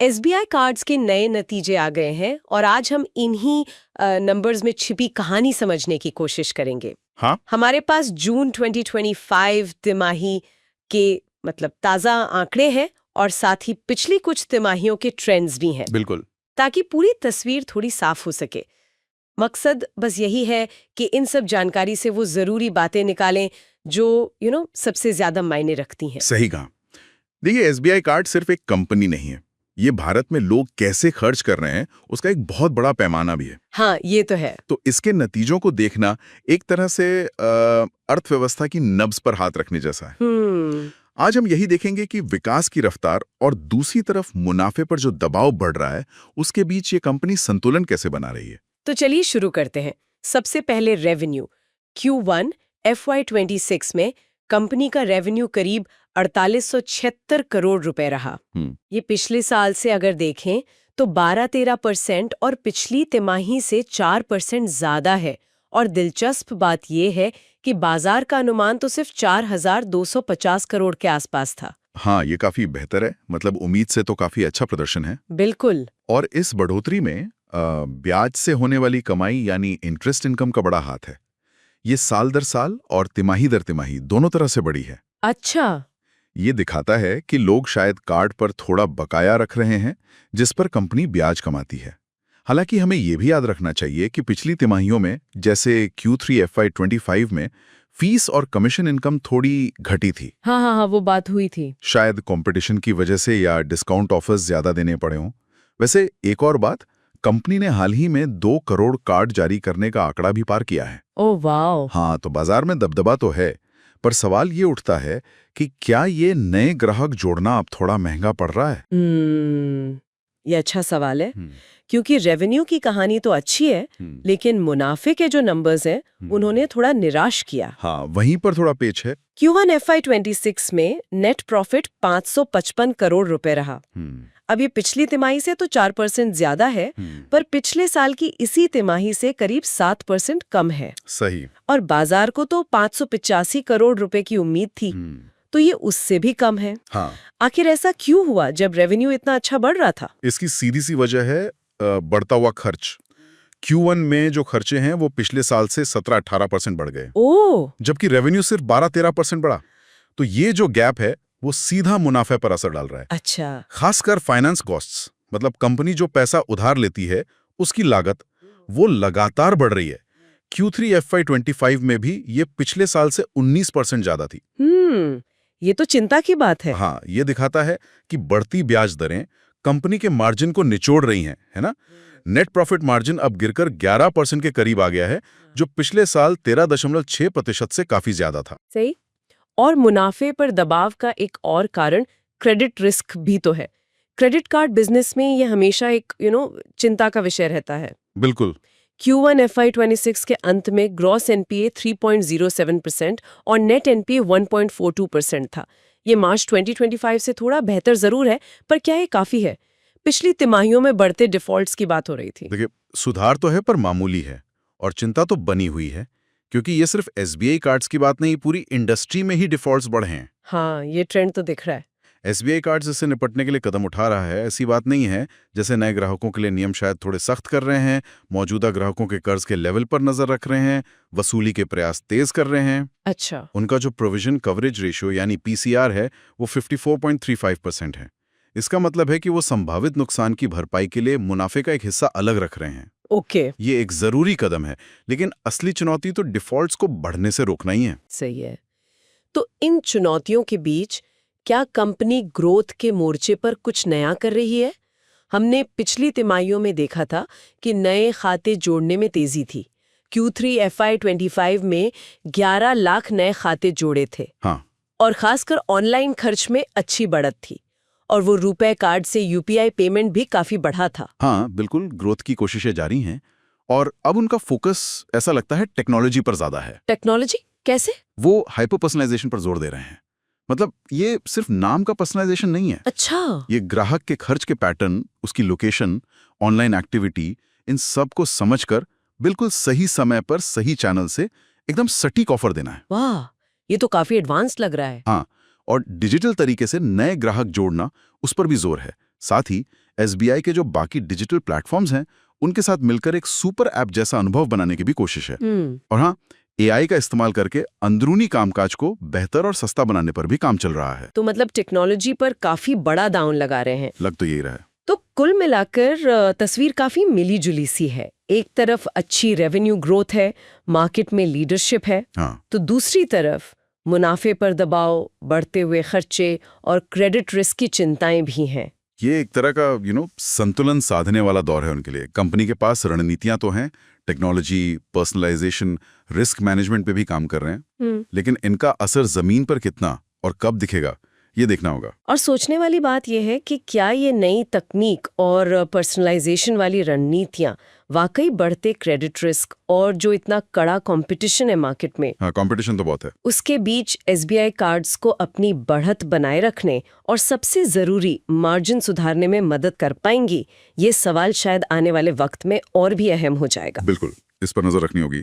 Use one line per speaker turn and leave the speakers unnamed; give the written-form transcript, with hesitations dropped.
SBI cards के नए नतीजे आ गए हैं और आज हम इन्हीं नंबर्स में छिपी कहानी समझने की कोशिश करेंगे।
हाँ,
हमारे पास जून 2025 तिमाही के मतलब ताज़ा आंकड़े हैं और साथ ही पिछली कुछ तिमाहियों के ट्रेंड्स भी हैं,
बिल्कुल।
ताकि पूरी तस्वीर थोड़ी साफ हो सके। मकसद बस यही है कि इन सब जानकारी से वो ज़रूरी बातें निकालें जो सबसे ज़्यादा मायने रखती हैं।
सही कहा। देखिए, एसबीआई कार्ड सिर्फ एक कंपनी नहीं है। ये भारत में लोग कैसे खर्च कर रहे हैं उसका एक बहुत बड़ा पैमाना भी है।
हाँ, ये तो है।
तो इसके नतीजों को देखना एक तरह से अर्थव्यवस्था की नब्ज पर हाथ रखने जैसा है। आज हम यही देखेंगे कि विकास की रफ्तार और दूसरी तरफ मुनाफे पर जो दबाव बढ़ रहा है उसके बीच ये कंपनी संतुलन कैसे बना रही है।
तो चलिए शुरू करते हैं। सबसे पहले रेवेन्यू। Q1 FY26 में कंपनी का रेवेन्यू करीब 4876 करोड़ रुपए रहा। ये पिछले साल से अगर देखें तो 12-13% और पिछली तिमाही से 4% ज्यादा है। और दिलचस्प बात यह है कि बाजार का अनुमान तो सिर्फ 4250 करोड़ के आसपास था।
हाँ, ये काफी बेहतर है। मतलब उम्मीद से तो काफी अच्छा प्रदर्शन है।
बिल्कुल।
और इस बढ़ोतरी में ब्याज से होने वाली कमाई यानी इंटरेस्ट इनकम का बड़ा हाथ है। ये साल दर साल और तिमाही दर तिमाही दोनों तरह से बढ़ी है।
अच्छा।
ये दिखाता है कि लोग शायद कार्ड पर थोड़ा बकाया रख रहे हैं जिस पर कंपनी ब्याज कमाती है। हालांकि हमें यह भी याद रखना चाहिए कि पिछली तिमाहियों में जैसे Q3 FY25 में फीस और कमीशन इनकम थोड़ी घटी थी।
हाँ, वो बात हुई थी।
शायद कंपटीशन की वजह से या डिस्काउंट ऑफर्स ज्यादा देने पड़े हों। वैसे एक और बात, कंपनी ने हाल ही में 2 करोड़ कार्ड जारी करने का आंकड़ा भी पार किया है।
ओह वाह।
हाँ, तो बाजार में दबदबा तो है, पर सवाल ये उठता है कि क्या ये नए ग्राहक जोड़ना अब थोड़ा महंगा पड़ रहा है।
ये अच्छा सवाल है, क्योंकि रेवेन्यू की कहानी तो अच्छी है, लेकिन मुनाफे के जो नंबर्स हैं उन्होंने थोड़ा निराश किया।
हाँ, वहीं पर थोड़ा पेच है।
Q1 FY26 में नेट प्रॉफिट 555 करोड़ रुपए रहा। अब ये पिछली तिमाही से तो 4% ज्यादा है, पर पिछले साल की इसी तिमाही से करीब 7% कम है।
सही।
और बाजार को तो 585 करोड़ रुपए की उम्मीद थी, तो ये उससे भी कम है।
हाँ।
आखिर ऐसा क्यों हुआ जब रेवेन्यू इतना अच्छा बढ़ रहा था?
इसकी सीधी सी वजह है बढ़ता हुआ खर्च। Q1 में जो खर्चे हैं वो पिछले साल से 17-18% बढ़ गए।
ओह।
जबकि रेवेन्यू सिर्फ 12-13% बढ़ा। तो ये जो गैप है वो सीधा मुनाफे पर असर डाल रहा है।
अच्छा।
खासकर फाइनेंस कॉस्ट्स, मतलब कंपनी जो पैसा उधार लेती है उसकी लागत, वो लगातार बढ़ रही है। Q3 FY25 में भी ये पिछले साल से 19% ज्यादा थी।
ये तो चिंता की बात है।
हाँ, ये दिखाता है कि बढ़ती ब्याज दरें कंपनी के मार्जिन को निचोड़ रही हैं, है ना। नेट प्रॉफिट मार्जिन अब गिरकर 11% के करीब आ गया है, जो पिछले साल 13.6% से काफी ज्यादा था।
सही। और मुनाफे पर दबाव का एक और कारण क्रेडिट रिस्क भी तो है। क्रेडिट कार्ड बिजनेस में ये हमेशा एक चिंता का विषय रहता है।
बिल्कुल।
Q1 FY26 के अंत में ग्रॉस एनपीए 3.07% और नेट एनपीए 1.42% था। ये मार्च 2025 से थोड़ा बेहतर जरूर है, पर क्या ये काफी है? पिछली तिमाहियों में बढ़ते डिफॉल्ट्स की बात हो रही थी।
देखिए, सुधार तो है पर मामूली है, और चिंता तो बनी हुई है, क्योंकि ये सिर्फ एसबीआई कार्ड्स की बात नहीं, पूरी इंडस्ट्री में ही डिफॉल्ट्स बढ़े हैं।
हाँ, ये ट्रेंड तो दिख रहा है।
एसबीआई कार्ड्स इससे निपटने के लिए कदम उठा रहा है, ऐसी बात नहीं है। जैसे नए ग्राहकों के लिए नियम शायद थोड़े सख्त कर रहे हैं, मौजूदा ग्राहकों के कर्ज के लेवल पर नजर रख रहे हैं, वसूली के प्रयास तेज कर रहे हैं।
अच्छा।
उनका जो प्रोविजन कवरेज रेशियो यानी पीसीआर है वो 54.35% है। इसका मतलब है कि वो संभावित नुकसान की भरपाई के लिए मुनाफे का एक हिस्सा अलग रख रहे हैं।
ओके।
ये एक जरूरी कदम है, लेकिन असली चुनौती तो डिफॉल्ट्स को बढ़ने से रोकना ही है।
सही है। तो इन चुनौतियों के बीच क्या कंपनी ग्रोथ के मोर्चे पर कुछ नया कर रही है? हमने पिछली तिमाहियों में देखा था कि नए खाते जोड़ने में तेजी थी। Q3 FY25 में 11 लाख नए खाते जोड़े थे।
हाँ।
और खासकर ऑनलाइन खर्च में अच्छी बढ़त थी, और वो रुपए कार्ड से यूपीआई पेमेंट भी काफी बढ़ा था।
हाँ, बिल्कुल, ग्रोथ की कोशिशें जारी हैं, और अब उनका फोकस ऐसा लगता है टेक्नोलॉजी पर ज्यादा है।
टेक्नोलॉजी कैसे?
वो हाइपर पर्सनलाइजेशन पर जोर दे रहे हैं। मतलब ये सिर्फ नाम का पर्सनलाइजेशन नहीं है।
अच्छा।
ये ग्राहक के खर्च के पैटर्न, उसकी लोकेशन, ऑनलाइन एक्टिविटी, इन सब को समझकर बिल्कुल सही समय पर सही चैनल से एकदम सटीक ऑफर देना है।
वाह, ये तो काफी एडवांस लग रहा है।
हाँ, और डिजिटल तरीके से नए ग्राहक जोड़ना, उस पर भी जोर है। साथ ही SBI के जो बाकी डिजिटल प्लेटफॉर्म्स हैं उनके साथ मिलकर एक सुपर ऐप जैसा अनुभव बनाने की भी कोशिश है। और हाँ, AI का इस्तेमाल करके अंदरूनी कामकाज को बेहतर और सस्ता बनाने पर भी काम चल रहा है।
तो मतलब टेक्नोलॉजी पर काफी बड़ा दांव लगा रहे हैं।
लग तो यही रहा है।
तो कुल मिलाकर तस्वीर काफी मिली जुली सी है। एक तरफ अच्छी रेवेन्यू ग्रोथ है, मार्केट में लीडरशिप है,
हाँ,
तो दूसरी तरफ मुनाफे पर दबाव, बढ़ते हुए खर्चे और क्रेडिट रिस्क की चिंताएं भी हैं।
ये एक तरह का संतुलन साधने वाला दौर है उनके लिए। कंपनी के पास रणनीतियां तो हैं, टेक्नोलॉजी, पर्सनलाइजेशन, रिस्क मैनेजमेंट पे भी काम कर रहे हैं, लेकिन इनका असर जमीन पर कितना और कब दिखेगा ये देखना होगा।
और सोचने वाली बात यह है कि क्या ये नई तकनीक और पर्सनलाइजेशन वाली रणनीतियां वाकई बढ़ते क्रेडिट रिस्क और जो इतना कड़ा कंपटीशन है मार्केट में,
हाँ, कंपटीशन तो बहुत है,
उसके बीच SBI कार्ड्स को अपनी बढ़त बनाए रखने और सबसे जरूरी मार्जिन सुधारने में मदद कर पाएंगी? ये सवाल शायद आने वाले वक्त में और भी अहम हो जाएगा।
बिल्कुल, इस पर नजर रखनी होगी।